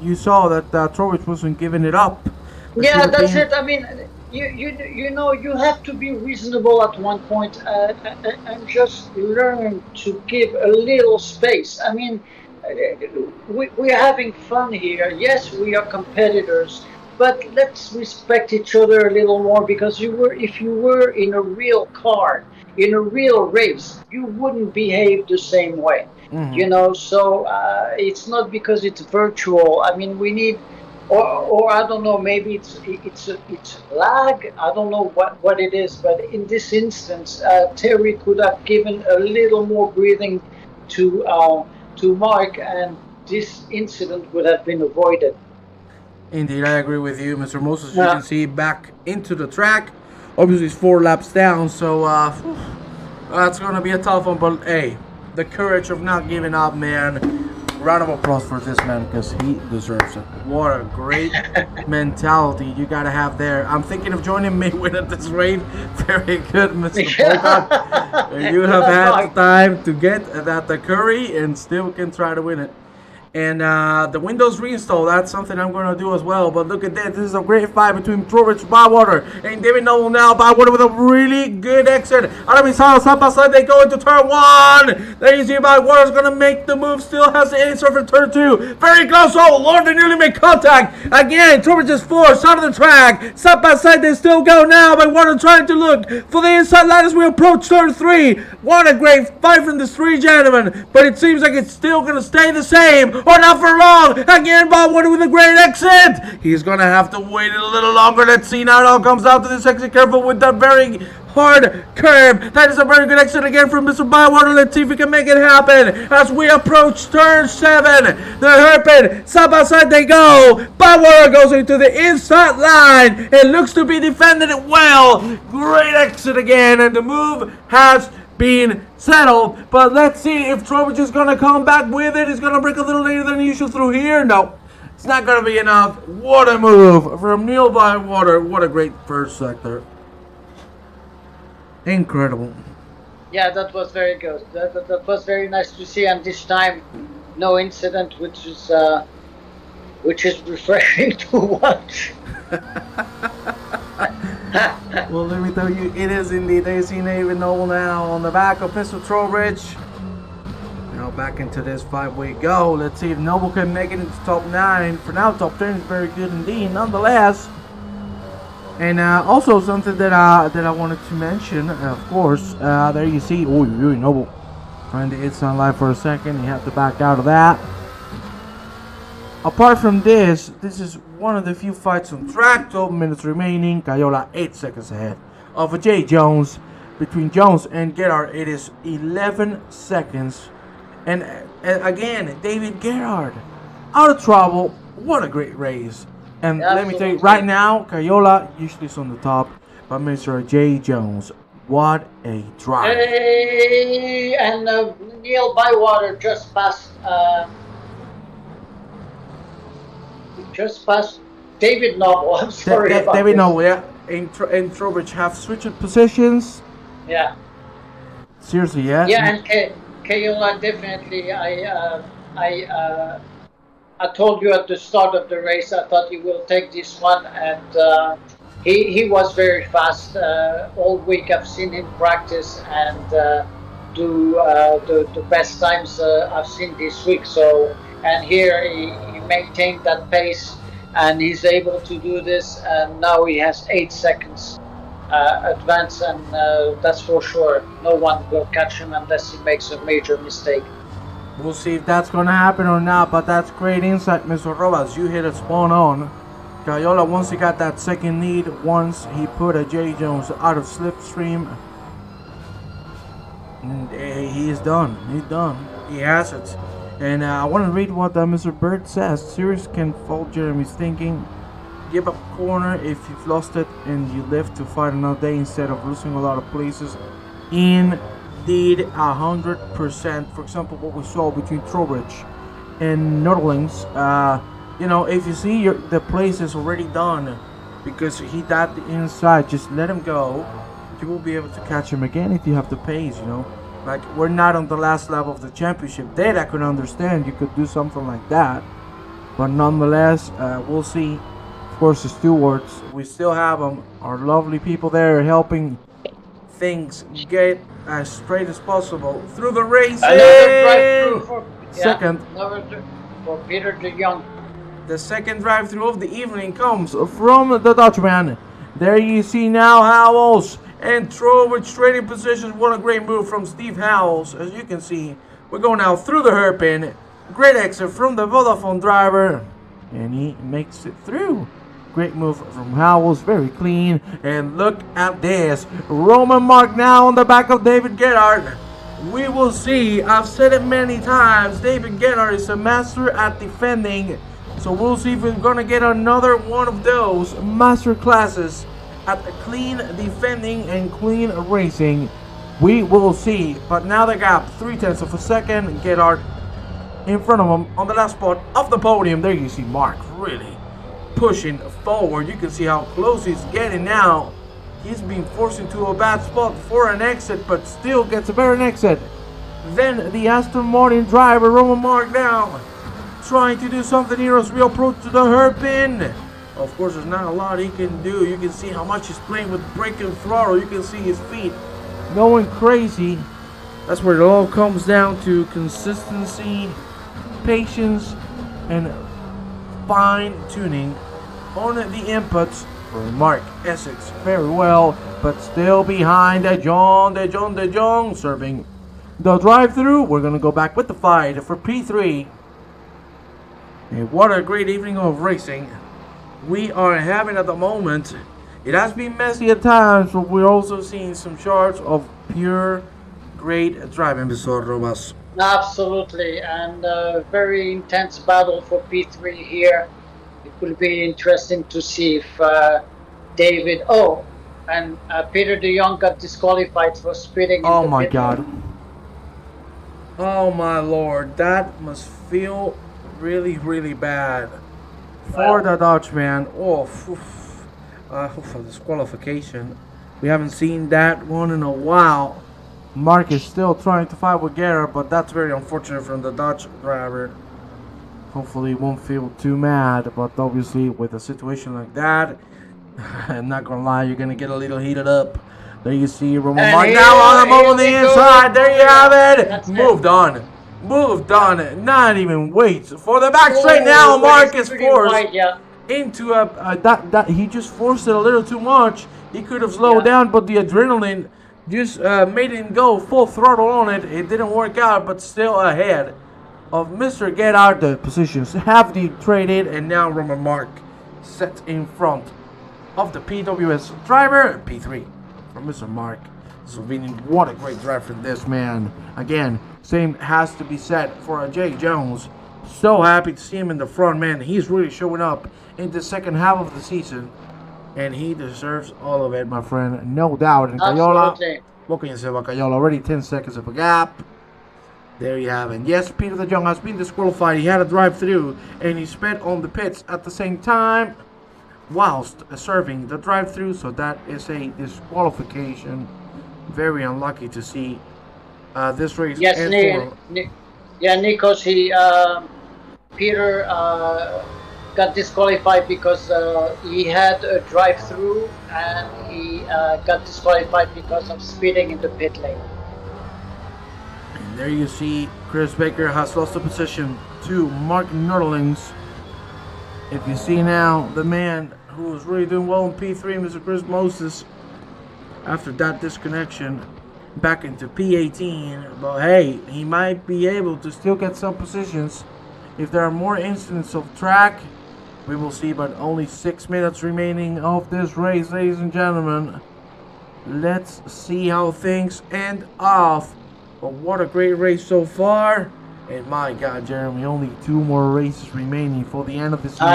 you saw that Trowbridge wasn't giving it up. Yeah, that's it. I mean, you know, you have to be reasonable at one point and just learn to give a little space. I mean, we're having fun here. Yes, we are competitors, but let's respect each other a little more, because if you were in a real car, in a real race, you wouldn't behave the same way. Mm-hmm. You know, so it's not because it's virtual. I mean, we need, or I don't know, maybe it's lag. I don't know what it is, but in this instance, Terry could have given a little more breathing to Mark, and this incident would have been avoided. Indeed, I agree with you, Mr. Moses. You can see back into the track. Obviously, it's 4 laps down, so that's going to be a tough one. But hey, the courage of not giving up, man. Round of applause for this man, because he deserves it. What a great mentality you got to have there. I'm thinking of joining Mayweather at this rate. Very good, Mr. Pocock. You have had the time to get that curry and still can try to win it. And the Windows reinstall, that's something I'm going to do as well. But look at that. This is a great fight between Trowbridge and Bywater. And David Noble now. Bywater with a really good exit. Out of Misano, side by side, they go into turn 1. There you see Bywater's going to make the move. Still has the answer for turn 2. Very close. Oh, Lord, they nearly make contact. Again, Trowbridge is 4th, out of the track. Side by side, they still go now. Bywater trying to look for the inside line as we approach turn 3. What a great fight from these 3 gentlemen. But it seems like it's still going to stay the same. Or not for long. Again, Bywater with a great exit. He's going to have to wait a little longer. Let's see now. It all comes out to this exit. Careful with that very hard curve. That is a very good exit again from Mr. Bywater. Let's see if we can make it happen as we approach turn 7. The hairpin, side by side they go. Bywater goes into the inside line. It looks to be defended it well. Great exit again, and the move has been settled. But let's see if Trowbridge is going to come back with it. He's going to break a little later than usual through here. No, it's not going to be enough. What a move from Neil Bywater. What a great first sector. Incredible. Yeah, that was very good. That was very nice to see. And this time, no incident, which is refreshing to watch. Well, let me tell you, it is indeed. They see David Noble now on the back of Mr. Trowbridge. Now back into this fight we go. Let's see if Noble can make it into top 9. For now, top 10 is very good indeed, nonetheless. And also something that I wanted to mention, of course, there you see, oh, Noble trying to hit sunlight for a second. He had to back out of that. Apart from this is one of the few fights on track. 12 minutes remaining. Cayola 8 seconds ahead of Jay Jones. Between Jones and Gerard, it is 11 seconds. And again, David Gerard out of trouble. What a great race. And let me tell you, right now, Cayola usually is on the top. But Mr. Jay Jones, what a drive. Hey, and Neil Bywater just passed David Noble. I'm sorry about David this. Noble, yeah. And Trowbridge have switched positions. Yeah. Seriously, yeah? Yeah, and Cayola definitely, I told you at the start of the race, I thought he will take this one, and he was very fast all week. I've seen him practice and do the best times I've seen this week. So, and here he maintained that pace, and he's able to do this. And now he has 8 seconds advance, and that's for sure. No one will catch him unless he makes a major mistake. We'll see if that's going to happen or not, but that's great insight, Mr. Robas. You hit it spawn on. Cayola, once he got that second lead, once he put a J. Jones out of slipstream, he's done. He's done. He has it. And I want to read what Mr. Bird says. Sirius can fault Jeremy's thinking. Give up corner if you've lost it and you live to fight another day instead of losing a lot of places. Indeed, 100%. For example, what we saw between Trowbridge and Nordlings. You know, if you see the place is already done because he died the inside, just let him go. You will be able to catch him again if you have the pace, you know. Like, we're not on the last level of the championship. That I could understand. You could do something like that. But nonetheless, we'll see. Of course, the stewards, we still have them. Our lovely people there helping things get as straight as possible through the race. Another drive-through for for Peter de Jong. The second drive-through of the evening comes from the Dutchman. There you see now Howells and Trowbridge trading positions. What a great move from Steve Howells. As you can see, we're going now through the hairpin. Great exit from the Vodafone driver. And he makes it through. Great move from Howells, very clean. And look at this. Roman Mark now on the back of David Gerhardt. We will see. I've said it many times. David Gerhardt is a master at defending. So we'll see if we're going to get another one of those master classes at clean defending and clean racing. We will see. But now the gap, 0.3 of a second. Gerhardt in front of him on the last spot of the podium. There you see Mark really pushing forward. You can see how close he's getting now. He's being forced into a bad spot for an exit, but still gets a better exit. Then the Aston Martin driver, Roman Mark, now trying to do something here as we approach to the hairpin. Of course, there's not a lot he can do. You can see how much he's playing with brake and throttle. You can see his feet going crazy. That's where it all comes down to consistency, patience, and fine-tuning on the inputs for Mark Essex very well, but still behind De Jong serving the drive-through. We're going to go back with the fight for P3. And what a great evening of racing we are having at the moment. It has been messy at times, but we're also seeing some shots of pure great driving, Mr. Robas. Absolutely, and a very intense battle for P3 here. It will be interesting to see if David. Oh, and Peter de Jong got disqualified for speeding. Oh my God! Oh my Lord! That must feel really, really bad for the Dutchman. Oh, for disqualification. We haven't seen that one in a while. Mark is still trying to fight with Gerhardt, but that's very unfortunate from the Dutch driver. Hopefully he won't feel too mad, but obviously with a situation like that, I'm not gonna lie, you're gonna get a little heated up. There you see Roman Mark now on the move on the inside. There you have it. Moved on. Not even waits for the back straight now. Mark is forced into that he just forced it a little too much. He could have slowed down, but the adrenaline just made him go full throttle on it. It didn't work out, but still ahead of Mr. Gerhardt. The positions have traded, and now Roman Mark set in front of the PWS driver, P3 from Mr. Mark Slovenian. What a great drive from this man. Again, same has to be said for J. Jones. So happy to see him in the front, man. He's really showing up in the second half of the season, and he deserves all of it, my friend, no doubt. And Cayola, what can you say about Cayola? Already 10 seconds of a gap. There you have it. Yes, Peter de Jong has been disqualified. He had a drive-through, and he sped on the pits at the same time whilst serving the drive-through, so that is a disqualification. Very unlucky to see this race. Yes, Yeah, Nikos, Peter got disqualified because he had a drive-through and he got disqualified because of speeding in the pit lane. And there you see Chris Baker has lost the position to Mark Nurlings. If you see now, the man who was really doing well in P3, Mr. Chris Moses, after that disconnection, back into P18. But hey, he might be able to still get some positions if there are more incidents of track. We will see, but only 6 minutes remaining of this race, ladies and gentlemen. Let's see how things end off. But what a great race so far. And my God, Jeremy, only 2 more races remaining for the end of the season.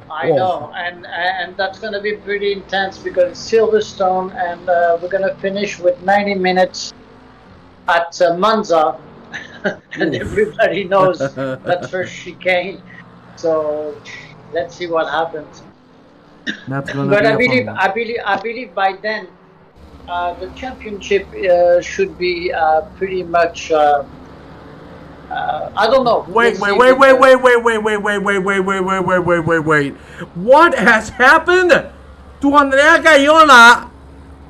I know, and that's gonna be pretty intense because it's Silverstone, and we're gonna finish with 90 minutes at Monza, and everybody knows that first chicane. So let's see what happens. That's gonna But be I believe by then the championship should be pretty much. I don't know. Wait. What has happened to Andrea Gaiola?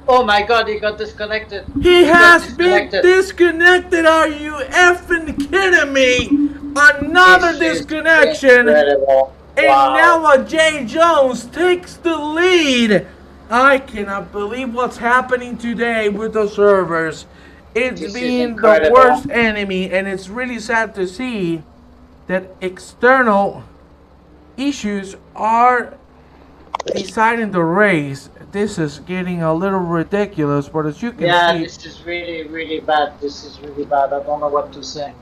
Oh my God, he got disconnected. He has been disconnected. Are you effing kidding me? Another disconnection. Incredible. And Wow. now Jay Jones takes the lead. I cannot believe what's happening today with the servers. It's This is been the incredible. worst enemy, and it's really sad to see that external issues are deciding the race. This is getting a little ridiculous, but as you can see, This is really bad. This is really bad. I don't know what to say.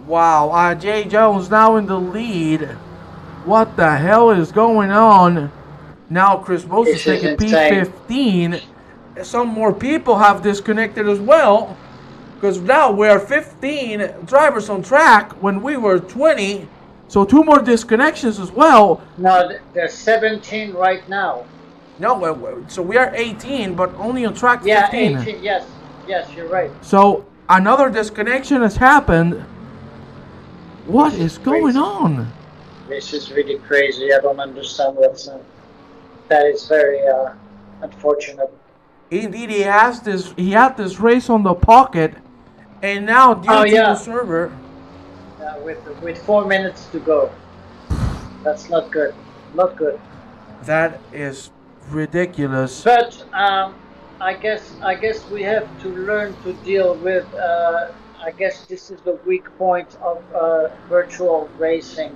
wow, Jay Jones now in the lead. What the hell is going on? Now Chris Moses This is taking insane. P15. Some more people have disconnected as well. Because now we are 15 drivers on track when we were 20. So 2 more disconnections as well. No, there's 17 right now. No, so we are 18, but only on track 15. Yeah, 18. Yes, you're right. So another disconnection has happened. What is going on? This is really crazy. I don't understand what's. That is very unfortunate. Indeed, he had this race on the pocket, and now due to the server, with 4 minutes to go. That's not good. Not good. that is ridiculous. But I guess we have to learn to deal with. I guess this is the weak point of virtual racing,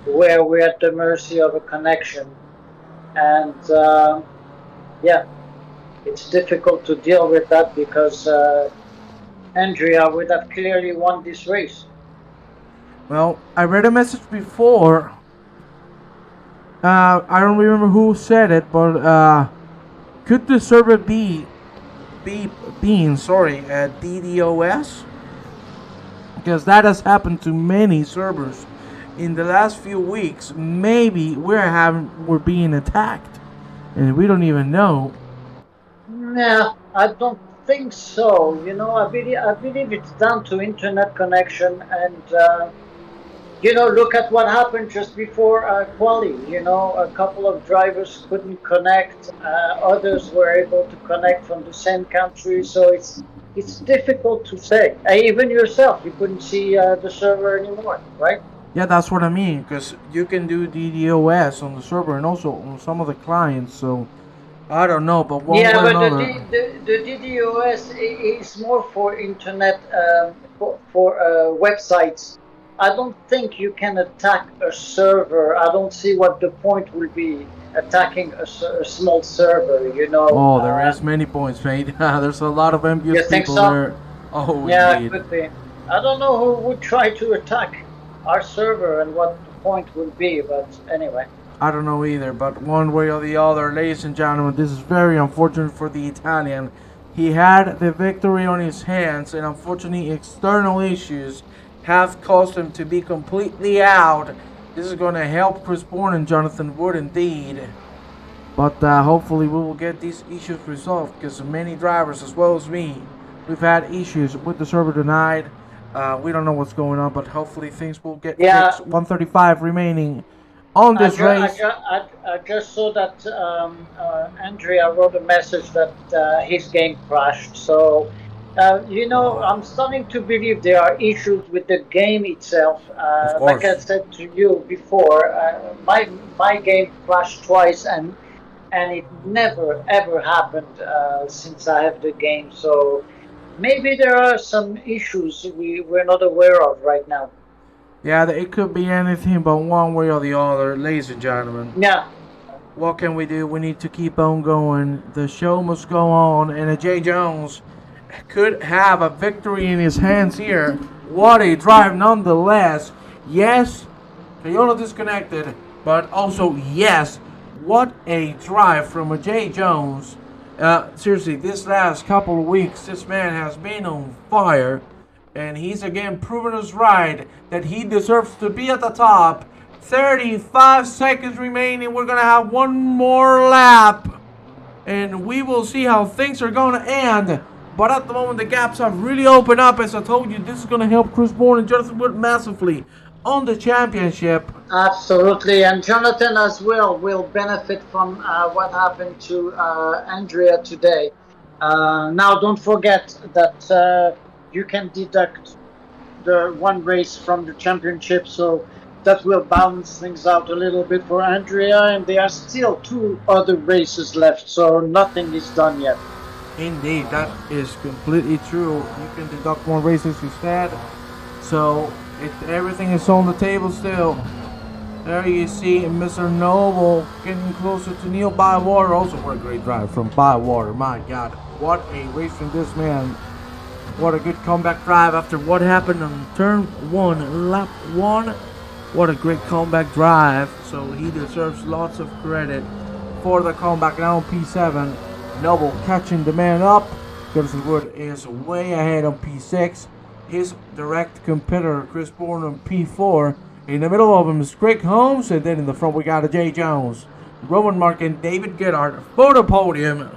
where we're at the mercy of a connection, and it's difficult to deal with that because Andrea would have clearly won this race. Well, I read a message before. I don't remember who said it, but could the server be DDoS? Because that has happened to many servers in the last few weeks. Maybe we're being attacked, and we don't even know. No, I don't think so. You know, I believe it's down to internet connection, and look at what happened just before quali. You know, a couple of drivers couldn't connect, others were able to connect from the same country. So it's difficult to say. Even yourself, you couldn't see the server anymore, right? Yeah, that's what I mean. Because you can do DDoS on the server and also on some of the clients. So I don't know, but one way or another. The DDoS is more for internet, for websites. I don't think you can attack a server. I don't see what the point will be attacking a small server. You know. Oh, there is many points, mate. There's a lot of envious people there. Oh, yeah, indeed. could be. I don't know who would try to attack our server and what the point will be, but anyway. I don't know either, but one way or the other, ladies and gentlemen, this is very unfortunate for the Italian. He had the victory on his hands, and unfortunately external issues have caused him to be completely out. This is going to help Chris Bourne and Jonathan Wood indeed. But hopefully we will get these issues resolved, because many drivers, as well as me, we've had issues with the server tonight. We don't know what's going on, but hopefully things will get Yeah, fixed. 135 remaining on this race. I just saw that Andrea wrote a message that his game crashed. So, I'm starting to believe there are issues with the game itself. Of Like I course. said to you before, my game crashed twice, and it never ever happened since I have the game. So maybe there are some issues we're not aware of right now. Yeah, it could be anything but one way or the other, ladies and gentlemen. Yeah, What can we do? We need to keep on going. The show must go on, and Jay Jones could have a victory in his hands here. What a drive, nonetheless. Yes, Toyota disconnected, but also yes, what a drive from a Jay Jones. Seriously, this last couple of weeks, this man has been on fire, and he's again proven us right that he deserves to be at the top. 35 seconds remaining. We're gonna have one more lap, and we will see how things are gonna end. But at the moment, the gaps have really opened up. As I told you, this is gonna help Chris Bourne and Jonathan Wood massively on the championship. absolutely. And Jonathan as well will benefit from what happened to Andrea today. Now, don't forget that you can deduct the one race from the championship, so that will balance things out a little bit for Andrea. And there are still two other races left, so nothing is done yet. Indeed, that is completely true. You can deduct more races instead. So everything is on the table still. There you see Mr. Noble getting closer to Neil Bywater. Also, what a great drive from Bywater. My God, what a race from this man. What a good comeback drive after what happened on turn 1, lap 1. What a great comeback drive. So he deserves lots of credit for the comeback. Now on P7, Noble catching the man up. Jonathan Wood is way ahead on P6. His direct competitor, Chris Bourne, on P4. In the middle of him is Greg Holmes, and then in the front we got a Jay Jones, Roman Mark, and David Goddard for the podium.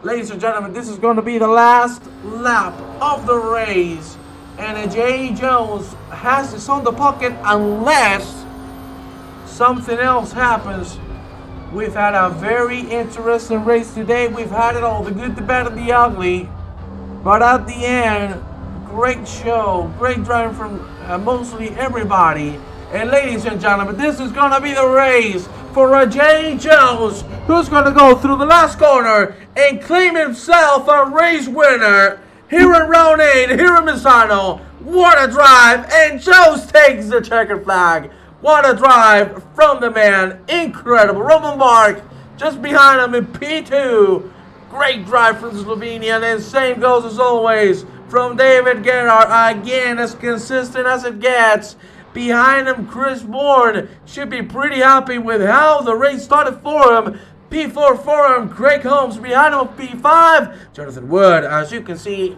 Ladies and gentlemen, this is going to be the last lap of the race, and Jay Jones has this on the pocket unless something else happens. We've had a very interesting race today. We've had it all, the good, the bad, and the ugly. But at the end, great show, great driving from mostly everybody. And ladies and gentlemen, this is going to be the race for Jay Jones, who's going to go through the last corner and claim himself a race winner. Here in round 8, here in Misano. What a drive, and Jones takes the checkered flag. What a drive from the man. Incredible. Roman Mark just behind him in P2. Great drive from Slovenia. And then same goes as always from David Gerhardt. Again, as consistent as it gets. Behind him, Chris Bourne should be pretty happy with how the race started for him. P4 for him. Craig Holmes behind him on P5. Jonathan Wood, as you can see,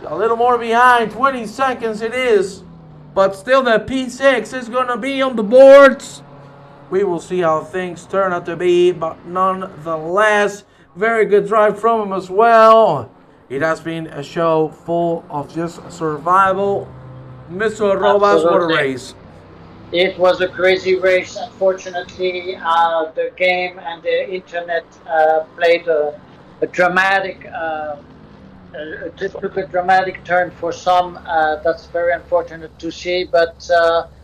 a little more behind. 20 seconds it is. But still, the P6 is going to be on the boards. We will see how things turn out to be. But nonetheless, very good drive from him as well. It has been a show full of just survival. Mr. Robas, what a race. It was a crazy race. Unfortunately, the game and the internet played a dramatic took a dramatic turn for some. That's very unfortunate to see, but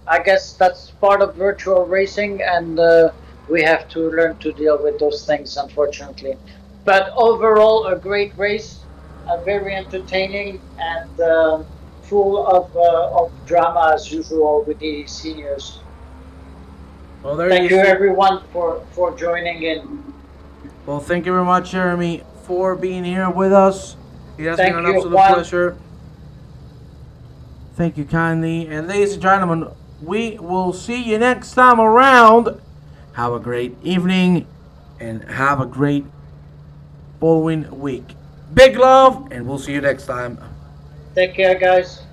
I guess that's part of virtual racing, and we have to learn to deal with those things, unfortunately. But overall, a great race, very entertaining, and full of drama as usual with the seniors. Well, there Thank you, everyone, for joining in. Well, thank you very much, Jeremy, for being here with us. It has been an absolute pleasure. Thank you kindly. And ladies and gentlemen, we will see you next time around. Have a great evening and have a great following week. Big love, and we'll see you next time. Take care, guys.